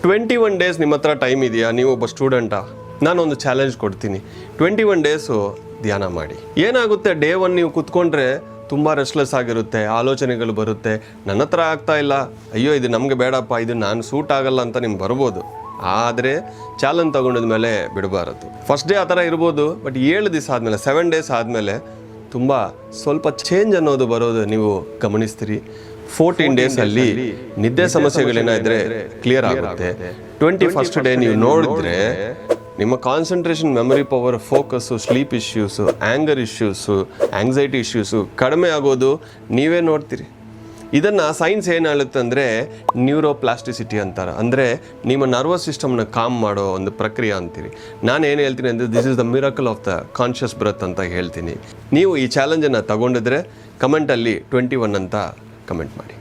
21 days ನಿಮ್ಮ ಹತ್ರ time ಇದೆಯಾ? ನೀವು ಒಬ್ಬ ಸ್ಟೂಡೆಂಟಾ? ನಾನೊಂದು ಚಾಲೆಂಜ್ ಕೊಡ್ತೀನಿ. 21 ಡೇಸು ಧ್ಯಾನ ಮಾಡಿ. ಏನಾಗುತ್ತೆ, ಡೇ 1 ನೀವು ಕೂತ್ಕೊಂಡ್ರೆ ತುಂಬ ರೆಸ್ಟ್ಲೆಸ್ ಆಗಿರುತ್ತೆ, ಆಲೋಚನೆಗಳು ಬರುತ್ತೆ. ನನ್ನ ಹತ್ರ ಆಗ್ತಾ ಇಲ್ಲ, ಅಯ್ಯೋ ಇದು ನಮಗೆ ಬೇಡಪ್ಪ, ಇದು ನಾನು ಸೂಟ್ ಆಗಲ್ಲ ಅಂತ ನಿಮ್ಗೆ ಬರ್ಬೋದು. ಆದರೆ ಚಾಲೆಂಜ್ ತೊಗೊಂಡಿದ್ಮೇಲೆ ಬಿಡಬಾರದು. ಫಸ್ಟ್ ಡೇ ಆ ಥರ ಇರ್ಬೋದು, ಬಟ್ 7 ದಿವಸ ಆದಮೇಲೆ 7 ಡೇಸ್ ಆದಮೇಲೆ ತುಂಬ ಸ್ವಲ್ಪ ಚೇಂಜ್ ಅನ್ನೋದು ಬರೋದು ನೀವು ಗಮನಿಸ್ತೀರಿ. 14 ಡೇಸಲ್ಲಿ ನಿದ್ದೆ ಸಮಸ್ಯೆಗಳೇನಾದರೆ ಕ್ಲಿಯರ್ ಆಗುತ್ತೆ. 21st ಡೇ ನೀವು ನೋಡಿದ್ರೆ ನಿಮ್ಮ concentration, memory power, focus, sleep issues, anger issues, anxiety issues ಕಡಿಮೆ ಆಗೋದು ನೀವೇ ನೋಡ್ತೀರಿ. ಇದನ್ನು ಸೈನ್ಸ್ ಏನು ಹೇಳುತ್ತೆ ಅಂದರೆ ನ್ಯೂರೋಪ್ಲಾಸ್ಟಿಸಿಟಿ ಅಂತಾರೆ. ಅಂದರೆ ನಿಮ್ಮ ನರ್ವಸ್ ಸಿಸ್ಟಮ್ನ ಕಾಮ್ ಮಾಡೋ ಒಂದು ಪ್ರಕ್ರಿಯೆ ಅಂತೀರಿ. ನಾನು ಏನು ಹೇಳ್ತೀನಿ ಅಂದರೆ this is the miracle of the conscious breath ಅಂತ ಹೇಳ್ತೀನಿ. ನೀವು ಈ ಚಾಲೆಂಜನ್ನು ತಗೊಂಡಿದ್ರೆ ಕಮೆಂಟಲ್ಲಿ 21 ಅಂತ ಕಮೆಂಟ್ ಮಾಡಿ.